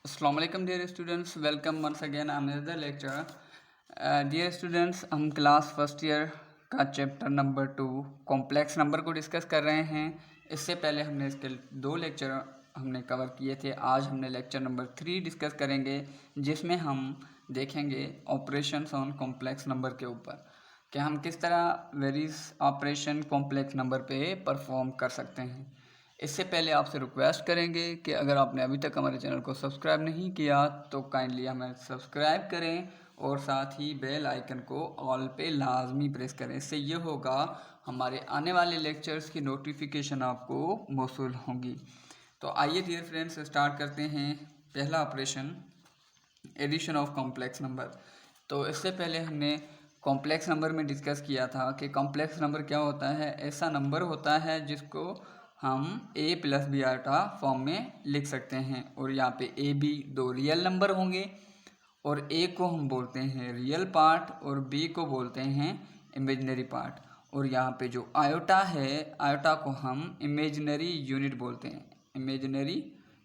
अस्सलाम वालेकुम dear students, welcome once again another lecture. Dear students, हम क्लास फर्स्ट ईयर का चैप्टर नंबर 2 कॉम्प्लेक्स नंबर को discuss कर रहे हैं। इससे पहले हमने इसके 2 लेक्चर हमने कवर किए थे। आज हमने लेक्चर नंबर 3 डिस्कस करेंगे, जिसमें हम देखेंगे ऑपरेशंस ऑन कॉम्प्लेक्स नंबर के ऊपर कि हम किस तरह वेरियस ऑपरेशन कॉम्प्लेक्स नंबर पे परफॉर्म कर सकते हैं। इससे पहले आपसे रिक्वेस्ट करेंगे कि अगर आपने अभी तक हमारे चैनल को सब्सक्राइब नहीं किया तो काइंडली हमें सब्सक्राइब करें और साथ ही बेल आइकन को ऑल पे लाजमी प्रेस करें। इससे ये होगा हमारे आने वाले लेक्चर्स की नोटिफिकेशन आपको मौसूल होंगी। तो आइए डियर फ्रेंड्स स्टार्ट करते हैं। पहला operation, addition of complex number. तो इससे पहले हमने कॉम्प्लेक्स नंबर में डिस्कस किया था कि कॉम्प्लेक्स नंबर क्या होता है। ऐसा नंबर होता है जिसको हम a प्लस बी आटा फॉर्म में लिख सकते हैं, और यहाँ पे a b दो रियल नंबर होंगे और a को हम बोलते हैं रियल पार्ट और b को बोलते हैं इमेजिनरी पार्ट। और यहाँ पे जो आयोटा है, आयोटा को हम इमेजिनरी यूनिट बोलते हैं। Imaginary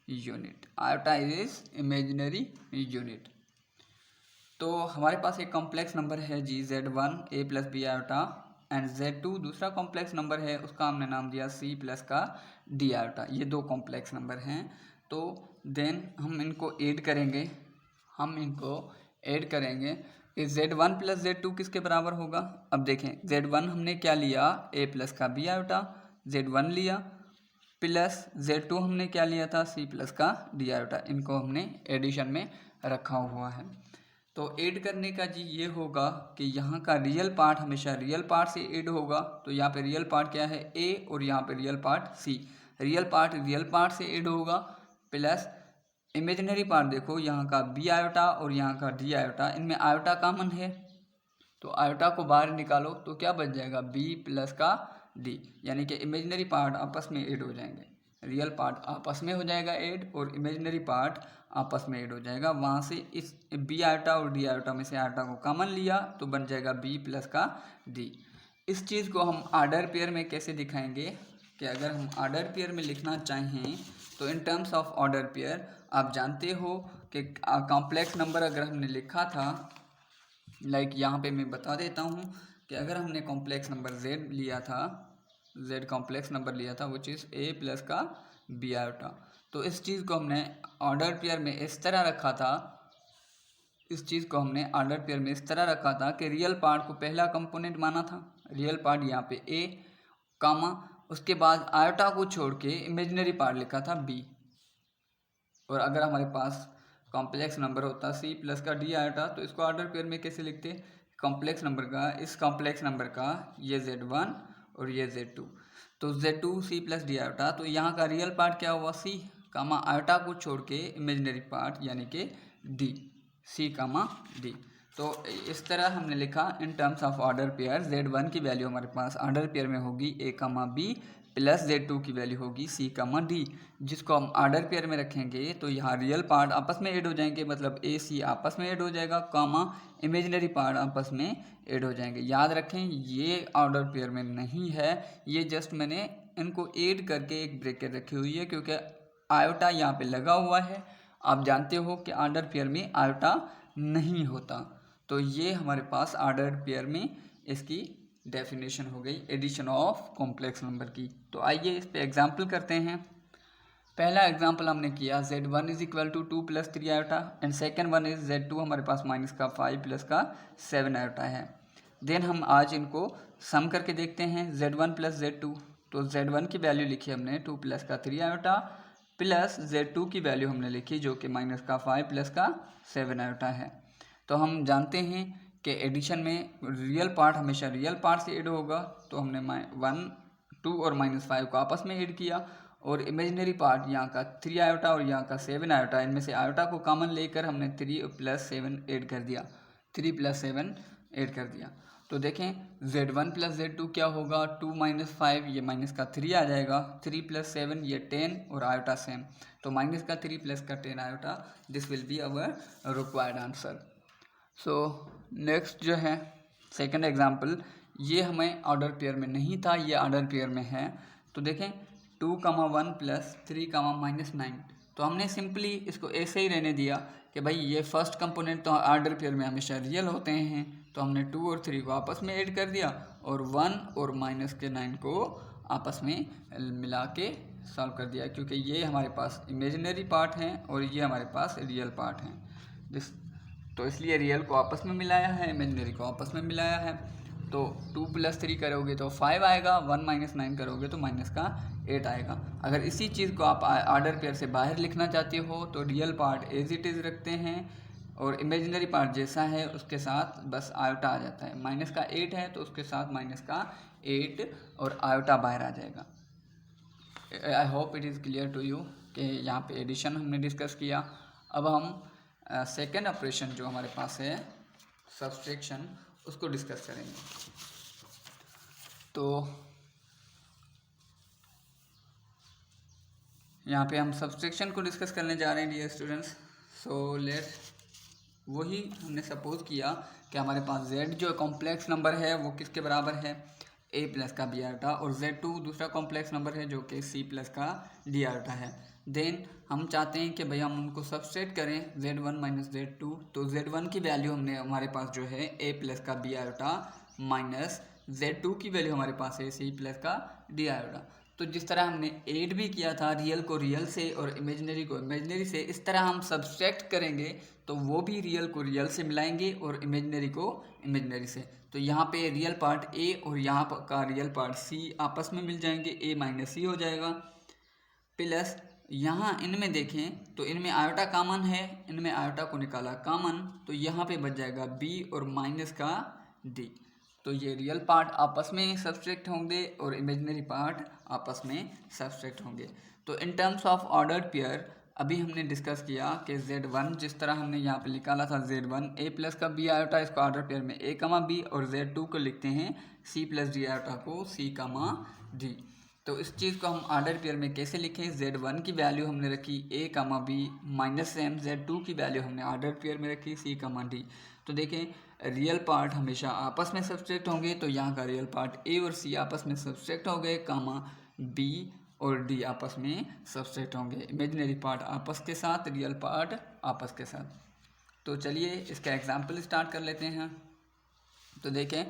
unit, iota is imaginary unit. तो हमारे पास एक कॉम्प्लेक्स नंबर है जी z1 a plus B iota, and z2 दूसरा कॉम्प्लेक्स नंबर है, उसका हमने नाम दिया c प्लस का d आयोटा। ये दो कॉम्प्लेक्स नंबर हैं। तो देन हम इनको ऐड करेंगे कि z1 प्लस z2 किसके बराबर होगा। अब देखें, z1 हमने क्या लिया, a प्लस का b आयोटा, z1 लिया, प्लस z2 हमने क्या लिया था, c प्लस का d आयोटा। इनको हमने एडिशन में रखा हुआ है। तो ऐड करने का जी ये होगा कि यहाँ का रियल पार्ट हमेशा रियल पार्ट से ऐड होगा। तो यहाँ पे रियल पार्ट क्या है, a, और यहाँ पे real part c। Real part से ऐड होगा, प्लस इमेजिनरी पार्ट देखो, यहाँ का b आयोटा और यहाँ का d आयोटा, इनमें आयोटा कॉमन है तो आयोटा को बाहर निकालो तो क्या बच जाएगा, b प्लस का d, यानी कि इमेजिनरी पार्ट आपस में ऐड हो जाएंगे। रियल पार्ट आपस में हो जाएगा ऐड और इमेजिनरी पार्ट आपस में ऐड हो जाएगा। वहाँ से इस बी आयोटा और डी आयोटा में से आयोटा को कॉमन लिया तो बन जाएगा बी प्लस का डी। इस चीज़ को हम आर्डर पेयर में कैसे दिखाएंगे कि अगर हम आर्डर पेयर में लिखना चाहें तो in terms of order pair आप जानते हो कि कॉम्प्लेक्स नंबर अगर हमने लिखा था, लाइक यहाँ पे मैं बता देता हूँ कि अगर हमने कॉम्प्लेक्स नंबर z लिया था, z कॉम्प्लेक्स नंबर लिया था विच इज़ a प्लस का b आयोटा, तो इस चीज़ को हमने ऑर्डर पेयर में इस तरह रखा था, कि रियल पार्ट को पहला कंपोनेंट माना था। रियल पार्ट यहाँ पे a कामा, उसके बाद आयोटा को छोड़ के इमेजिनरी पार्ट लिखा था b। और अगर हमारे पास कॉम्प्लेक्स नंबर होता c प्लस का d आयोटा तो इसको ऑर्डर पेयर में कैसे लिखते, कॉम्प्लेक्स नंबर का, इस कॉम्प्लेक्स नंबर का ये z1 और ये z2, तो z2 c plus d iota. तो यहाँ का रियल पार्ट क्या हुआ, c कामा आयोटा को छोड़ के इमेजिनरी पार्ट यानी कि d, c कामा d। तो इस तरह हमने लिखा in terms of order pair. z1 की वैल्यू हमारे पास ऑर्डर पेयर में होगी a comma b, plus z2 की वैल्यू होगी c कामा d, जिसको हम ऑर्डर पेयर में रखेंगे तो यहाँ रियल पार्ट आपस में ऐड हो जाएंगे, मतलब a c आपस में ऐड हो जाएगा, कामा इमेजिनरी पार्ट आपस में ऐड हो जाएंगे। याद रखें ये ऑर्डर पेयर में नहीं है, ये जस्ट मैंने इनको ऐड करके एक ब्रैकेट रखी हुई है क्योंकि आयोटा यहाँ पे लगा हुआ है। आप जानते हो कि ऑर्डर पेयर में आयोटा नहीं होता। तो ये हमारे पास ऑर्डर पेयर में इसकी डेफिनेशन हो गई एडिशन ऑफ कॉम्प्लेक्स नंबर की। तो आइए इस पे एग्जांपल करते हैं। पहला एग्जांपल हमने किया z1 is equal to 2 plus 3 iota, and second one is z2 हमारे पास माइनस का 5 प्लस का 7 आयोटा है। देन हम आज इनको सम करके देखते हैं z1 प्लस z2। तो z1 की वैल्यू लिखी हमने 2 प्लस का 3 आयोटा, प्लस z2 की वैल्यू हमने लिखी जो कि माइनस का 5 प्लस का 7 आयोटा है। तो हम जानते हैं कि एडिशन में रियल पार्ट हमेशा रियल पार्ट से ऐड होगा, तो हमने 1 2 और -5 को आपस में ऐड किया, और इमेजिनरी पार्ट यहाँ का 3 आयोटा और यहाँ का 7 आयोटा, इनमें से आयोटा को कॉमन लेकर हमने 3 प्लस 7 ऐड कर दिया, 3 प्लस 7 ऐड कर दिया। तो देखें z1 प्लस z2 क्या होगा, 2 माइनस 5 ये माइनस का 3 आ जाएगा, 3 प्लस 7 ये 10 और आयोटा सेम, तो माइनस का 3 प्लस का 10 iota, this will be our required answer. So next जो है सेकंड एग्जांपल, ये हमें ऑर्डर पेयर में नहीं था, ये ऑर्डर पेयर में है। तो देखें 2, 1 प्लस 3, -9, तो हमने सिंपली इसको ऐसे ही रहने दिया कि भाई ये फर्स्ट कंपोनेंट तो ऑर्डर पेयर में हमेशा रियल होते हैं, तो हमने 2 और 3 को आपस में ऐड कर दिया और 1 और -9 को आपस में मिला के सॉल्व कर दिया, क्योंकि ये हमारे पास इमेजिनरी पार्ट हैं और ये हमारे पास रियल पार्ट हैं। तो इसलिए रियल को आपस में मिलाया है, इमेजिनरी को आपस में मिलाया है। तो 2 + 3 करोगे तो 5 आएगा, 1 - 9 करोगे तो -8 आएगा। अगर इसी चीज़ को आप ऑर्डर पेयर से बाहर लिखना चाहते हो तो real part as it is रखते हैं और इमेजिनरी पार्ट जैसा है उसके साथ बस आयोटा आ जाता है। -8 है तो उसके साथ -8 और आयोटा बाहर आ जाएगा। I hope it is clear to you कि यहाँ पे एडिशन हमने डिस्कस किया। अब हम सेकेंड ऑपरेशन जो हमारे पास है सब्सट्रैक्शन, उसको डिस्कस करेंगे। तो यहाँ पे हम सब्सट्रैक्शन को डिस्कस करने जा रहे हैं डियर स्टूडेंट्स। सो वही हमने सपोज किया कि हमारे पास z जो कॉम्प्लेक्स नंबर है वो किसके बराबर है, a+ का b आयोटा, और z2 दूसरा कॉम्प्लेक्स नंबर है जो कि c+ का d आयोटा है। देन हम चाहते हैं कि भाई हम उनको सबस्ट्रेट करें z1 - z2, तो z1 की वैल्यू हमने हमारे पास जो है a+ का b आयोटा माइनस z2 की वैल्यू हमारे पास है c+ का d आयोटा। तो जिस तरह हमने ऐड भी किया था रियल को रियल से और इमेजिनरी को इमेजिनरी से, इस तरह हम सब्सट्रैक्ट करेंगे तो वो भी रियल को रियल से मिलाएंगे और इमेजिनरी को इमेजिनरी से। तो यहाँ पे रियल पार्ट a और यहाँ का रियल पार्ट c आपस में मिल जाएंगे, a - c हो जाएगा। प्लस यहाँ इनमें देखें तो इनमें आयोटा कॉमन है, इनमें आयोटा को निकाला कॉमन, तो यहाँ पे बच जाएगा b और माइनस का d। तो ये रियल पार्ट आपस में सब्सट्रैक्ट होंगे और इमेजिनरी पार्ट आपस में सब्सट्रैक्ट होंगे। तो in terms of ordered pair अभी हमने डिस्कस किया कि z1 जिस तरह हमने यहाँ पे निकाला था z1 a+ का b आयोटा, इसको ऑर्डर पेयर में a, b, और z2 को लिखते हैं c+ d आयोटा को c, d। तो इस चीज़ को हम ऑर्डर पेयर में कैसे लिखें, z1 की वैल्यू हमने रखी a, b minus m, z2 की वैल्यू हमने ऑर्डर पेयर में रखी c, d। तो देखें रियल पार्ट हमेशा आपस में सब्सट्रैक्ट होंगे, तो यहाँ का रियल पार्ट a और c आपस में सब्सट्रैक्ट हो गए, b और d आपस में सब्सट्रैक्ट होंगे, इमेजिनरी पार्ट आपस के साथ, रियल पार्ट आपस के साथ। तो चलिए इसका एग्जाम्पल स्टार्ट कर लेते हैं। तो देखें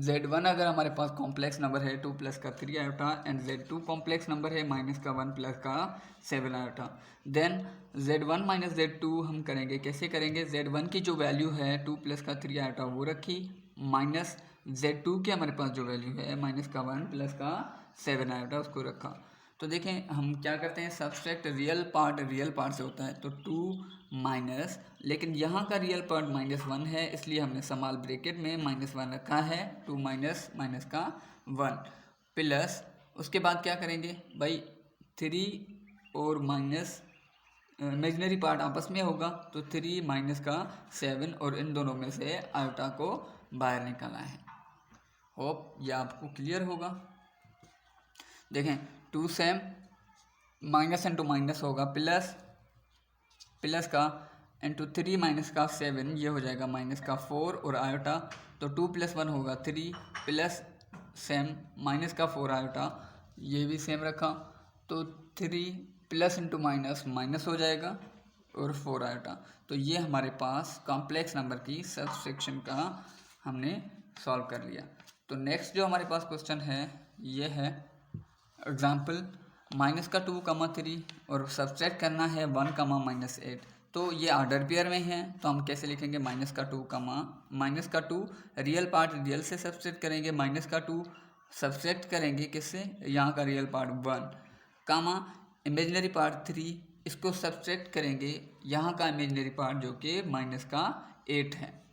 z1 अगर हमारे पास कॉम्प्लेक्स नंबर है 2 + का 3 iota and z2 complex number है -1 + का 7 आयोटा, देन z1 - z2 हम करेंगे, कैसे करेंगे, z1 की जो वैल्यू है 2 + का 3 आयोटा वो रखी, माइनस z2 की हमारे पास जो वैल्यू है -1 + का 7 आयोटा उसको रखा। तो देखें हम क्या करते हैं, सब्सट्रैक्ट रियल पार्ट से होता है, तो 2 माइनस, लेकिन यहाँ का रियल पार्ट -1 है इसलिए हमने स्मॉल ब्रैकेट में -1 रखा है, 2 माइनस का 1 प्लस, उसके बाद क्या करेंगे भाई 3 और माइनस इमेजिनरी पार्ट आपस में होगा, तो 3 माइनस का 7 और इन दोनों में से आयोटा को बाहर निकाला है। होप ये आपको क्लियर होगा। देखें 2 सेम माइनस इंटू माइनस होगा प्लस का इंटू 3 माइनस का 7, ये हो जाएगा माइनस का 4 और आयोटा, तो 2 + 1 होगा 3 प्लस सेम माइनस का 4 आयोटा, ये भी सेम रखा, तो 3 प्लस इंटू माइनस हो जाएगा और 4 आयोटा। तो ये हमारे पास कॉम्प्लेक्स नंबर की सब्सट्रैक्शन का हमने सॉल्व कर लिया। तो नेक्स्ट जो हमारे पास क्वेश्चन है ये है एग्जाम्पल -2, 3 और सब्सट्रैक्ट करना है 1, -8। तो ये ऑर्डर पेयर में है तो हम कैसे लिखेंगे, -2 रियल पार्ट रियल से सब्सट्रैक्ट करेंगे, -2 सब्सट्रैक्ट करेंगे किससे, यहाँ का रियल पार्ट 1, इमेजिनरी पार्ट 3, इसको सब्सट्रैक्ट करेंगे यहाँ का इमेजिनरी पार्ट जो कि -8 है।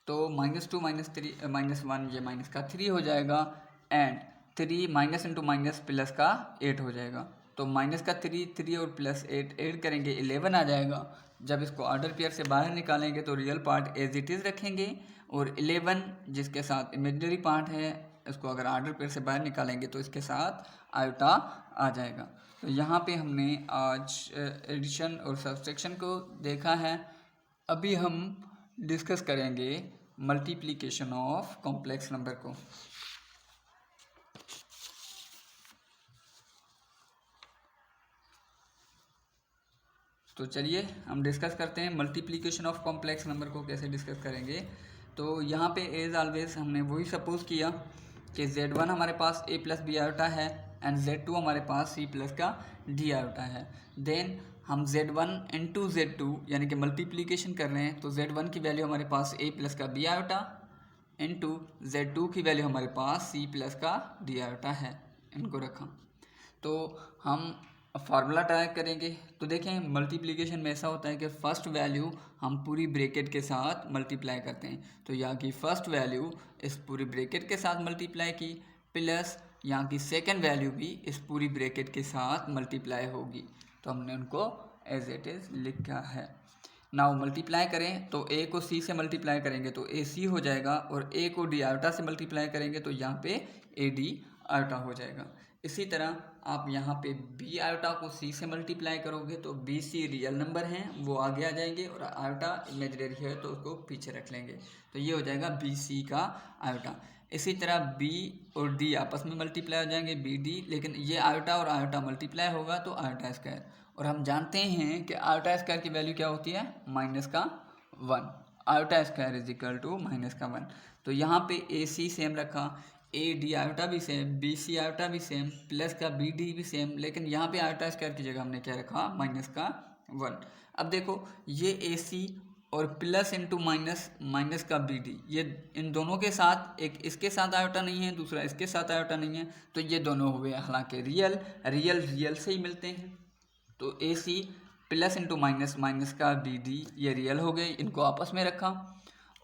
तो -2 -3 -1 ये -3 हो जाएगा and 3 minus into minus plus का 8 हो जाएगा। तो -3 और +8 ऐड करेंगे 11 आ जाएगा। जब इसको ऑर्डर पेयर से बाहर निकालेंगे तो real part as it is रखेंगे और 11 जिसके साथ इमेजिनरी पार्ट है इसको अगर ऑर्डर पेयर से बाहर निकालेंगे तो इसके साथ आयोटा आ जाएगा। तो यहाँ पे हमने आज एडिशन और सब्सट्रैक्शन को देखा है। अभी हम डिस्कस करेंगे मल्टीप्लिकेशन ऑफ कॉम्प्लेक्स नंबर को। तो चलिए हम डिस्कस करते हैं मल्टीप्लिकेशन ऑफ कॉम्प्लेक्स नंबर को कैसे डिस्कस करेंगे। तो यहाँ पे एज ऑलवेज हमने वही सपोज किया कि Z1 हमारे पास a प्लस बी आयोटा है एंड Z2 हमारे पास c प्लस का d आयोटा है। देन हम Z1 इंटू Z2 यानी कि मल्टीप्लिकेशन कर रहे हैं, तो Z1 की वैल्यू हमारे पास a प्लस का b आयोटा इंटू Z2 की वैल्यू हमारे पास c प्लस का d आयोटा है, इनको रखा। तो हम फार्मूला ट्राई करेंगे। तो देखें मल्टीप्लिकेशन में ऐसा होता है कि फ़र्स्ट वैल्यू हम पूरी ब्रैकेट के साथ मल्टीप्लाई करते हैं। तो यहाँ की फ़र्स्ट वैल्यू इस पूरी ब्रैकेट के साथ मल्टीप्लाई की, प्लस यहाँ की सेकंड वैल्यू भी इस पूरी ब्रैकेट के साथ मल्टीप्लाई होगी। तो हमने उनको एज इट इज़ लिखा है। नाउ मल्टीप्लाई करें तो a को c से मल्टीप्लाई करेंगे तो ac हो जाएगा, और a को d आयोटा से मल्टीप्लाई करेंगे तो यहाँ पे ad आयोटा हो जाएगा। इसी तरह आप यहाँ पे b आयोटा को c से मल्टीप्लाई करोगे तो bc रियल नंबर हैं, वो आगे आ जाएंगे, और आयोटा इमेजिनरी है तो उसको पीछे रख लेंगे। तो ये हो जाएगा bc का आयोटा। इसी तरह b और d आपस में मल्टीप्लाई हो जाएंगे bd, लेकिन ये आयोटा और आयोटा मल्टीप्लाई होगा तो आयोटा स्क्वायर, और हम जानते हैं कि आयोटा स्क्वायर की वैल्यू क्या होती है, -1। Iota square is equal to -1। तो यहाँ पे AC सेम रखा, AD आयोटा भी सेम, BC आयोटा भी सेम, प्लस का BD भी सेम, लेकिन यहाँ पे आयोटा स्क्वायर की जगह हमने क्या रखा, -1। अब देखो ये AC और प्लस इंटू माइनस का BD, ये इन दोनों के साथ, एक इसके साथ आयोटा नहीं है, दूसरा इसके साथ आयोटा नहीं है, तो ये दोनों हुए हालांकि रियल से ही मिलते हैं। तो AC प्लस इंटू माइनस का BD ये रियल हो गए, इनको आपस में रखा।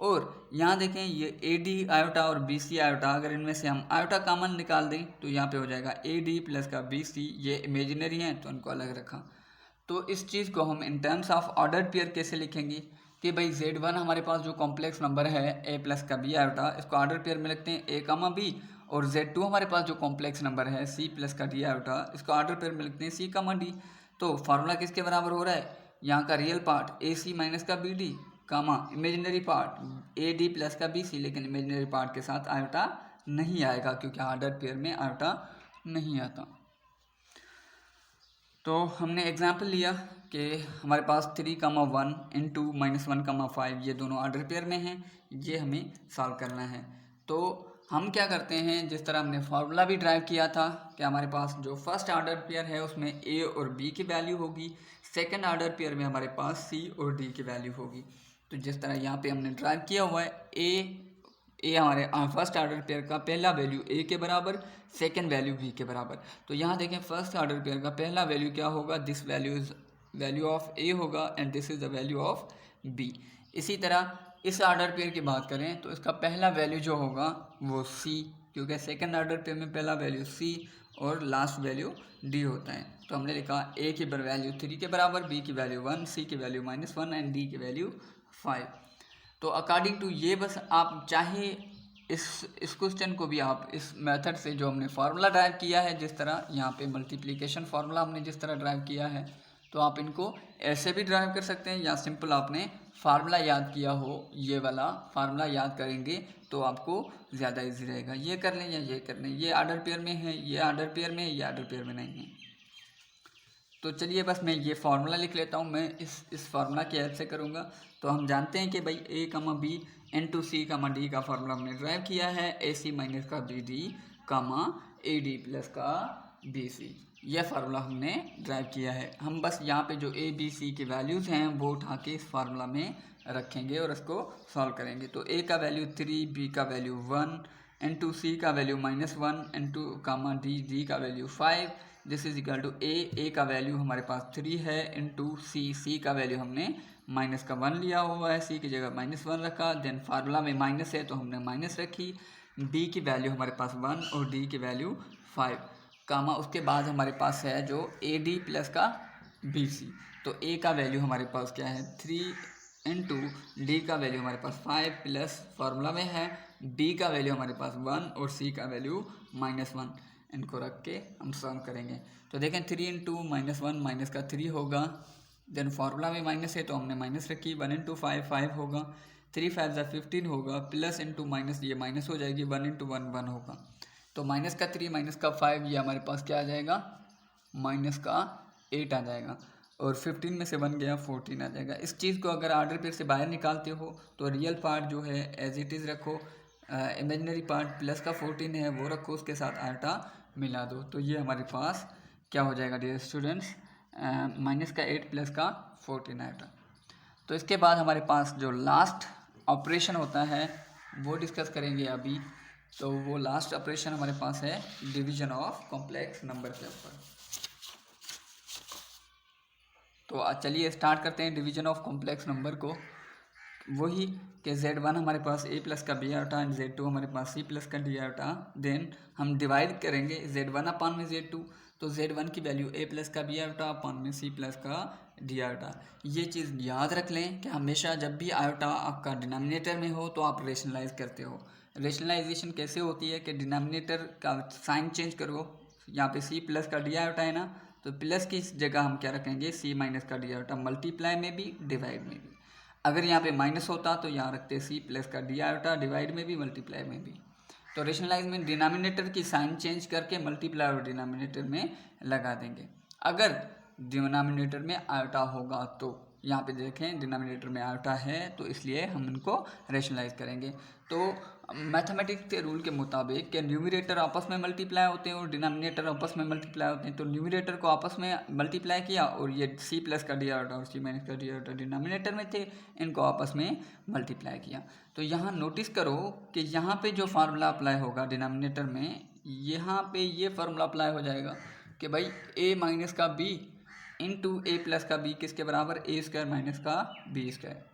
और यहाँ देखें ये AD आयोटा और BC आयोटा, अगर इनमें से हम आयोटा कॉमन निकाल दें तो यहाँ पे हो जाएगा AD प्लस का BC, ये इमेजिनरी हैं तो इनको अलग रखा। तो इस चीज़ को हम in terms of order pair कैसे लिखेंगे कि भाई Z1 हमारे पास जो कॉम्प्लेक्स नंबर है a प्लस का b आयोटा, इसको ऑर्डर पेयर में लिखते हैं a कामा b, और Z2 हमारे पास जो कॉम्प्लेक्स नंबर है c प्लस का d आयोटा, इसको ऑर्डर पेयर में लिखते हैं c कामा d। तो फार्मूला किसके बराबर हो रहा है, यहाँ का रियल पार्ट AC माइनस का BD कामा इमेजिनरी पार्ट AD प्लस का BC, लेकिन इमेजिनरी पार्ट के साथ आयोटा नहीं आएगा क्योंकि ऑर्डर पेयर में आयोटा नहीं आता। तो हमने एग्जाम्पल लिया कि हमारे पास 3,1 इंटू -1,5 ये दोनों ऑर्डर पेयर में हैं, ये हमें सॉल्व करना है। तो हम क्या करते हैं, जिस तरह हमने फार्मूला भी ड्राइव किया था कि हमारे पास जो फर्स्ट ऑर्डर पेयर है उसमें A और B की वैल्यू होगी, सेकंड ऑर्डर पेयर में हमारे पास C और D की वैल्यू होगी। तो जिस तरह यहाँ पे हमने ड्राइव किया हुआ है, ए हमारे फर्स्ट ऑर्डर पेयर का पहला वैल्यू A के बराबर, सेकंड वैल्यू B के बराबर। तो यहाँ देखें फर्स्ट ऑर्डर पेयर का पहला वैल्यू क्या होगा, this value is value of A होगा and this is the value of B। इसी तरह इस ऑर्डर पेयर की बात करें तो इसका पहला वैल्यू जो होगा वो C, क्योंकि सेकंड ऑर्डर पेयर में पहला वैल्यू C और लास्ट वैल्यू D होता है। तो हमने लिखा A की वैल्यू 3 के बराबर, B की वैल्यू 1, C की वैल्यू -1 एंड D की वैल्यू 5। तो अकॉर्डिंग टू ये, बस आप चाहे इस क्वेश्चन को भी आप इस मेथड से जो हमने फार्मूला ड्राइव किया है, जिस तरह यहाँ पे मल्टीप्लिकेशन फार्मूला हमने जिस तरह ड्राइव किया है, तो आप इनको ऐसे भी ड्राइव कर सकते हैं, या सिंपल आपने फार्मूला याद किया हो, ये वाला फार्मूला याद करेंगे तो आपको ज़्यादा इजी रहेगा। ये कर लें या ये कर लें, ये ऑर्डर पेयर में है, ये ऑर्डर पेयर में है, ये ऑर्डर पेयर में नहीं है। तो चलिए बस मैं ये फार्मूला लिख लेता हूँ, मैं इस फार्मूला की हेल्प से करूँगा। तो हम जानते हैं कि भाई A comma B into C comma D का फार्मूला हमने ड्राइव किया है, AC माइनस का BD कामा AD प्लस का BC, यह फार्मूला हमने ड्राइव किया है। हम बस यहाँ पे जो A B C की वैल्यूज़ हैं वो उठा के इस फार्मूला में रखेंगे और इसको सॉल्व करेंगे। तो A का वैल्यू 3, B का वैल्यू 1 इंटू C का वैल्यू -1 इंटू कामा D का value 5, this is equal to A का वैल्यू हमारे पास 3 है इंटू C का वैल्यू हमने -1 लिया हुआ है, C की जगह -1 रखा, देन फार्मूला में माइनस है तो हमने माइनस रखी, B की वैल्यू हमारे पास 1 और D की वैल्यू 5 कामा, उसके बाद हमारे पास है जो AD प्लस का BC। तो A का वैल्यू हमारे पास क्या है 3 इंटू D का वैल्यू हमारे पास 5 प्लस फार्मूला में है B का वैल्यू हमारे पास 1 और C का वैल्यू -1, इनको रख के हम सॉल्व करेंगे। तो देखें 3 इंटू -1 माइनस का 3 होगा, देन फार्मूला में माइनस है तो हमने माइनस रखी, 1 इंटू 5 होगा, 3 5 15 होगा, प्लस इंटू माइनस ये माइनस हो जाएगी, 1 इंटू 1 होगा। तो माइनस का 3 माइनस का 5 ये हमारे पास क्या आ जाएगा, -8 आ जाएगा। और 15 में से 1 गया 14 आ जाएगा। इस चीज़ को अगर ऑर्डर पेयर से बाहर निकालते हो तो रियल पार्ट जो है एज इट इज़ रखो, इमेजिनरी पार्ट प्लस का 14 है वो रखो, उसके साथ आटा मिला दो। तो ये हमारे पास क्या हो जाएगा डियर स्टूडेंट्स, माइनस का 8 प्लस का 14 आटा। तो इसके बाद हमारे पास जो लास्ट ऑपरेशन होता है वो डिस्कस करेंगे अभी। तो वो लास्ट ऑपरेशन हमारे पास है डिवीजन ऑफ कॉम्प्लेक्स नंबर के ऊपर। तो चलिए स्टार्ट करते हैं डिवीजन ऑफ कॉम्प्लेक्स नंबर को। वही कि Z1 हमारे पास A प्लस का B आटा एंड Z2 हमारे पास C प्लस का D आटा। देन हम डिवाइड करेंगे Z1 अपान में Z2, तो Z1 की वैल्यू A प्लस का B आटा अपान में C प्लस का D आटा। ये चीज़ याद रख लें कि हमेशा जब भी आयोटा आपका डिनोमिनेटर में हो तो आप रेशनलाइज करते हो। रेशनलाइजेशन कैसे होती है कि डिनोमिनेटर का साइन चेंज करो। यहाँ पे C प्लस का D आटा है ना, तो प्लस की जगह हम क्या रखेंगे C माइनस का D आटा, मल्टीप्लाई में भी डिवाइड में भी। अगर यहाँ पे माइनस होता तो यहाँ रखते C प्लस का D आयोटा, डिवाइड में भी मल्टीप्लाई में भी। तो रेशनलाइज में डिनोमिनेटर की साइन चेंज करके मल्टीप्लाई और डिनोमिनेटर में लगा देंगे। अगर डिनोमिनेटर में आयोटा होगा तो यहाँ पे देखें डिनोमिनेटर में आयोटा है तो इसलिए हम इनको रेशनलाइज करेंगे। तो मैथमेटिक्स के रूल के मुताबिक कि न्यूमरेटर आपस में मल्टीप्लाई होते हैं और डिनोमिनेटर आपस में मल्टीप्लाई होते हैं। तो न्यूमरेटर को आपस में मल्टीप्लाई किया और ये C प्लस का D आयोटा और C माइनस का D आयोटा डिनोमिनेटर में थे, इनको आपस में मल्टीप्लाई किया। तो यहाँ नोटिस करो कि यहाँ पे जो फार्मूला अप्लाई होगा डिनोमिनेटर में, यहाँ पे ये फार्मूला अप्लाई हो जाएगा कि भाई A माइनस का B इंटू A प्लस का B किसके बराबर, A स्क्वायर माइनस का B स्क्वायर।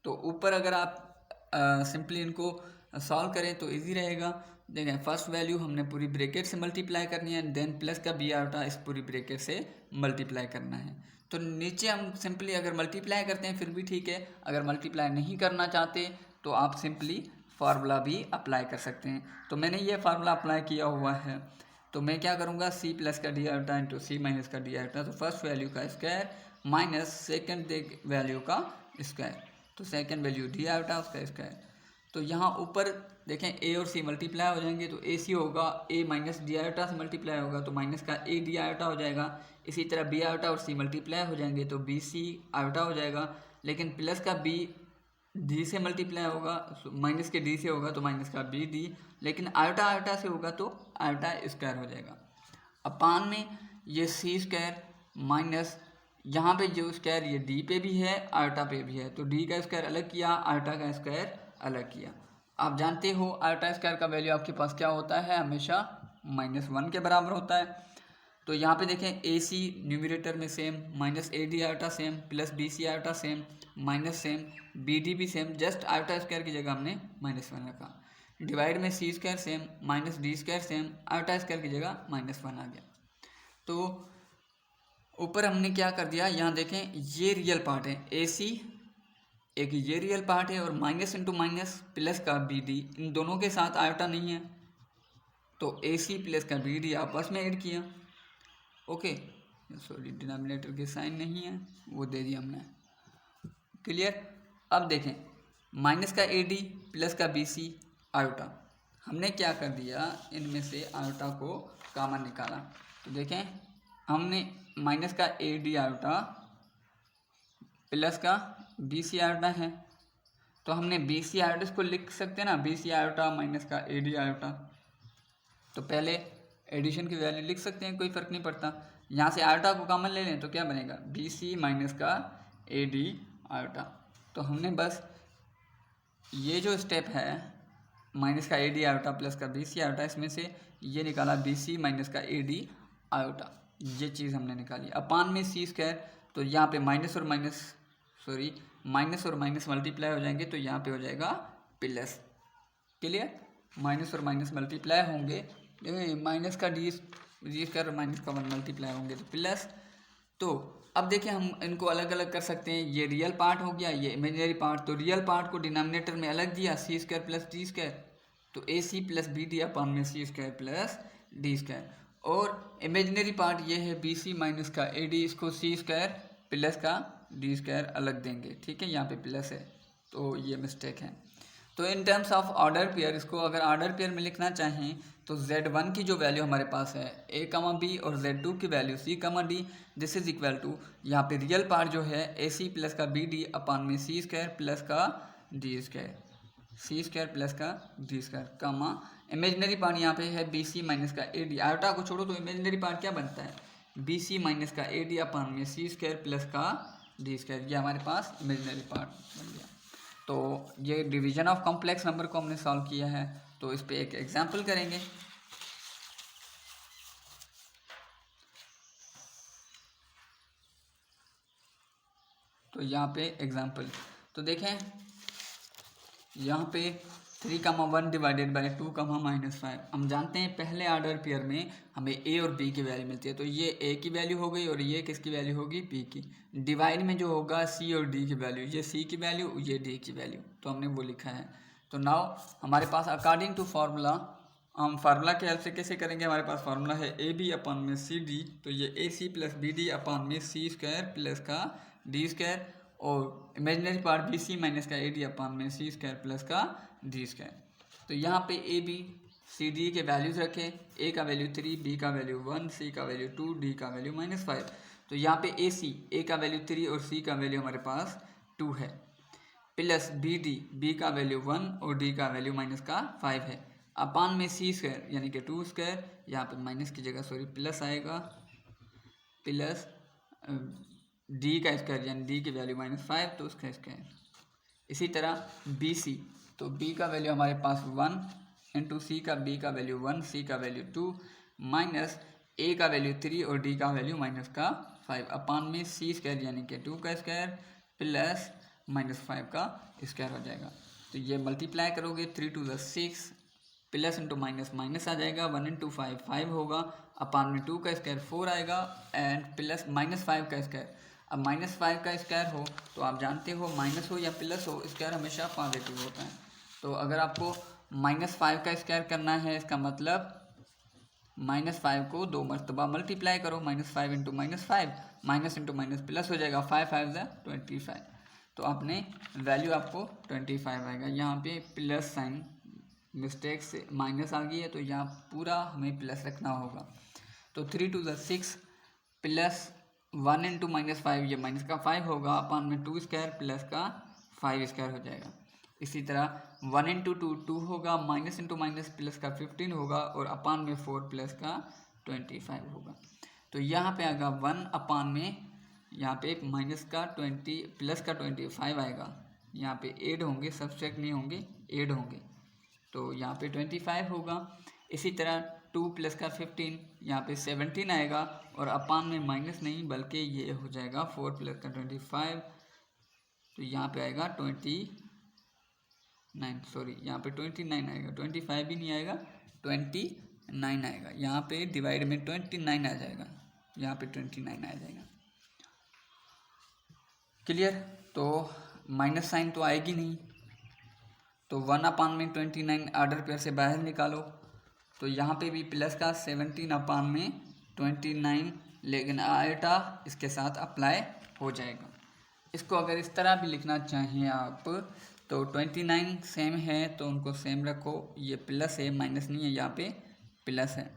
तो ऊपर अगर आप सिंपली इनको सॉल्व करें तो इजी रहेगा। देखें फर्स्ट वैल्यू हमने पूरी ब्रैकेट से मल्टीप्लाई करनी है, देन प्लस का B आयोटा इस पूरी ब्रैकेट से मल्टीप्लाई करना है। तो नीचे हम सिंपली अगर मल्टीप्लाई करते हैं फिर भी ठीक है, अगर मल्टीप्लाई नहीं करना चाहते तो आप सिंपली फार्मूला भी अप्लाई कर सकते हैं। तो मैंने ये फार्मूला अप्लाई किया हुआ है। तो मैं क्या करूँगा, C प्लस का D iota into C minus का D आयोटा, तो फर्स्ट वैल्यू का स्क्वायर माइनस सेकेंड वैल्यू का स्क्वायर, तो सेकेंड वैल्यू D आयोटा उसका स्क्वायर। तो यहाँ ऊपर देखें A और C मल्टीप्लाई हो जाएंगे तो AC होगा A माइनस D आयोटा से मल्टीप्लाई होगा तो माइनस का A D आयोटा हो जाएगा। इसी तरह B आयोटा और C मल्टीप्लाई हो जाएंगे तो BC आयोटा हो जाएगा। लेकिन प्लस का B D से मल्टीप्लाई होगा, माइनस के D से होगा तो माइनस का BD, लेकिन आयोटा आयोटा से होगा तो आयोटा स्क्वायर हो जाएगा। अपान में ये C स्क्वायर माइनस यहाँ पे जो स्क्वायर ये D पे भी है आयोटा पे भी है, तो D का स्क्वायर अलग किया, आयोटा का स्क्वायर अलग किया। आप जानते हो आयोटा स्क्वायर का वैल्यू आपके पास क्या होता है, हमेशा -1 के बराबर होता है। तो यहाँ पे देखें AC न्यूमरेटर में same, minus AD iota same, plus BC iota same, minus same, BD भी सेम, जस्ट आयोटा स्क्वायर की जगह हमने -1 रखा। डिवाइड में C square same, minus D square same, iota square की जगह -1 आ गया। तो ऊपर हमने क्या कर दिया, यहाँ देखें ये रियल पार्ट है AC, एक ये रियल पार्ट है और माइनस इंटू माइनस प्लस का BD, इन दोनों के साथ आयोटा नहीं है तो AC प्लस का BD आपस में ऐड किया। ओके सॉरी डिनोमिनेटर के साइन नहीं है वो दे दिया हमने, क्लियर। अब देखें माइनस का AD प्लस का BC आयोटा, हमने क्या कर दिया इनमें से आयोटा को कॉमन निकाला। तो देखें हमने माइनस का AD आयोटा प्लस का BC आयोटा है, तो हमने BC आयोटा को लिख सकते हैं ना, BC आयोटा माइनस का AD आयोटा। तो पहले एडिशन की वैल्यू लिख सकते हैं, कोई फ़र्क नहीं पड़ता। यहाँ से आयोटा को कॉमन ले लें तो क्या बनेगा, BC माइनस का AD आयोटा। तो हमने बस ये जो स्टेप है माइनस का AD आयोटा प्लस का BC आयोटा, इसमें से ये निकाला BC माइनस का AD आयोटा, ये चीज़ हमने निकाली। अपान में C स्क्वायर, तो यहाँ पे माइनस और माइनस मल्टीप्लाई हो जाएंगे तो यहाँ पे हो जाएगा प्लस, क्लियर। माइनस और माइनस मल्टीप्लाई होंगे, माइनस का D स्क्वायर और माइनस का 1 मल्टीप्लाई होंगे तो प्लस। तो अब देखिए हम इनको अलग अलग कर सकते हैं, ये रियल पार्ट हो गया, ये इमेजिनरी पार्ट। तो रियल पार्ट को डिनोमिनेटर में अलग दिया C square plus D square, तो AC प्लस BD अपान में C square plus D square. और इमेजिनरी पार्ट ये है BC माइनस का AD, इसको C स्क्वायर प्लस का D स्क्वायर अलग देंगे, ठीक है, यहाँ पे प्लस है तो ये मिस्टेक है। तो in terms of order pair, इसको अगर ऑर्डर पेयर में लिखना चाहें तो Z1 की जो वैल्यू हमारे पास है A, B और Z2 की value C, D, this is equal to यहाँ पे रियल पार्ट जो है AC प्लस का BD अपान में C स्क्वायर प्लस का D square, C square plus का D square, comma imaginary part यहाँ पे है BC माइनस का AD। आयोटा को छोड़ो तो इमेजिनरी पार्ट क्या बनता है, BC माइनस का AD अपान में C स्क्वायर प्लस का D स्क्वायर। ये हमारे पास इमेजिनरी पार्ट बन गया। तो ये डिवीजन ऑफ कॉम्प्लेक्स नंबर को हमने सॉल्व किया है, तो इस पे एक एग्जांपल करेंगे। तो यहाँ पे एग्जांपल तो देखें, यहाँ पे 3,1 डिवाइडेड बाई 2,-5। हम जानते हैं पहले ऑर्डर पेयर में हमें ए और बी की वैल्यू मिलती है, तो ये ए की वैल्यू हो गई और ये किसकी वैल्यू होगी, बी की। डिवाइड में जो होगा सी और डी की वैल्यू, ये सी की वैल्यू ये डी की वैल्यू, तो हमने वो लिखा है। तो नाउ हमारे पास अकॉर्डिंग टू फार्मूला, हम फार्मूला के हेल्प से कैसे करेंगे, हमारे पास फार्मूला है ए बी अपान में सी डी, तो ये A C plus B D upon में सी स्क्वायर प्लस का डी स्क्वायर, और imaginary part B C minus का ए डी अपान में सी स्क्वायर प्लस का डी स्क्वायर। तो यहाँ पे ए बी सी डी के वैल्यूज रखें, ए का वैल्यू 3, बी का वैल्यू 1, सी का वैल्यू 2, डी का वैल्यू -5। तो यहाँ पे ए सी, ए का वैल्यू 3 और सी का वैल्यू हमारे पास 2 है, प्लस बी डी, बी का वैल्यू 1 और डी का वैल्यू -5 है, अपान में सी स्क्वायर यानी कि 2 स्क्वायर, यहाँ पे माइनस की जगह सॉरी प्लस आएगा, प्लस डी का स्क्वायर यानी डी की वैल्यू -5 तो उसका स्क्वायर। इसी तरह बी सी, तो बी का वैल्यू हमारे पास 1 इंटू सी का, बी का वैल्यू 1, सी का वैल्यू 2, माइनस ए का वैल्यू 3 और डी का वैल्यू -5 अपान में सी स्क्वायर यानी कि 2 का स्क्वायर प्लस -5 का स्क्वायर हो जाएगा। तो ये मल्टीप्लाई करोगे 3 to 6 plus into minus minus आ जाएगा, 1 इंटू 5 होगा, अपान में 2 का स्क्वायर 4 आएगा एंड प्लस -5 का स्क्वायर। अब -5 का स्क्वायर हो तो आप जानते हो माइनस हो या प्लस हो स्क्वायर हमेशा पॉजिटिव होता है। तो अगर आपको -5 का स्क्वायर करना है, इसका मतलब -5 को 2 मरतबा मल्टीप्लाई करो, -5 into -5, minus into minus plus हो जाएगा, 5 × 25। तो आपने वैल्यू आपको 25 आएगा। यहाँ पे प्लस साइन मिस्टेक से माइनस आ गई है, तो यहाँ पूरा हमें प्लस रखना होगा। तो 3 to 6 प्लस 1 इंटू -5, ये माइनस का 5 होगा, अपान में 2 स्क्वायर प्लस का 5 स्क्वायर हो जाएगा। इसी तरह 1 इंटू 2 होगा, माइनस इंटू माइनस प्लस का 15 होगा और अपान में 4 प्लस का 25 होगा। तो यहाँ पे आएगा 1 अपान में, यहाँ पे माइनस का 20 प्लस का 25 आएगा, यहाँ पे ऐड होंगे, सब्सट्रैक्ट नहीं होंगे, ऐड होंगे, तो यहाँ पे 25 होगा। इसी तरह 2 प्लस का 15, यहाँ पे 17 आएगा और अपान में माइनस नहीं बल्कि ये हो जाएगा 4 प्लस का 25, तो यहाँ पे आएगा 29, सॉरी यहाँ पे 29 आएगा, 25 भी नहीं आएगा, 29 आएगा। यहाँ पे डिवाइड में 29 आ जाएगा, यहाँ पे 29 आ जाएगा। क्लियर? तो माइनस साइन तो आएगी नहीं, तो 1 अपान में 29 ऑर्डर पेयर से बाहर निकालो, तो यहाँ पे भी प्लस का 17 अपान में 29, लेकिन आयोटा इसके साथ अप्लाई हो जाएगा। इसको अगर इस तरह भी लिखना चाहें आप, तो 29 सेम है तो उनको सेम रखो, ये प्लस है माइनस नहीं है, यहाँ पे प्लस है,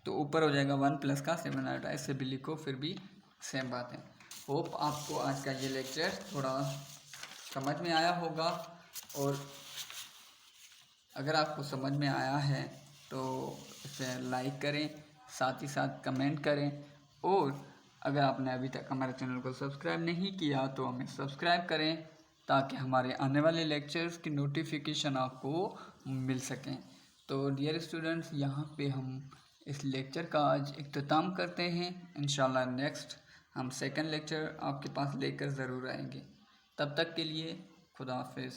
तो ऊपर हो जाएगा 1 प्लस का 7 आयोटा, इससे भी लिखो फिर भी सेम बात है। होप आपको आज का ये लेक्चर थोड़ा समझ में आया होगा, और अगर आपको समझ में आया है तो इसे लाइक करें, साथ ही साथ कमेंट करें, और अगर आपने अभी तक हमारे चैनल को सब्सक्राइब नहीं किया तो हमें सब्सक्राइब करें ताकि हमारे आने वाले लेक्चर्स की नोटिफिकेशन आपको मिल सकें। तो डियर स्टूडेंट्स, यहाँ पे हम इस लेक्चर का आज इख्तिताम करते हैं। इंशाल्लाह नेक्स्ट हम सेकंड लेक्चर आपके पास लेकर ज़रूर आएंगे। तब तक के लिए खुदा हाफिज़।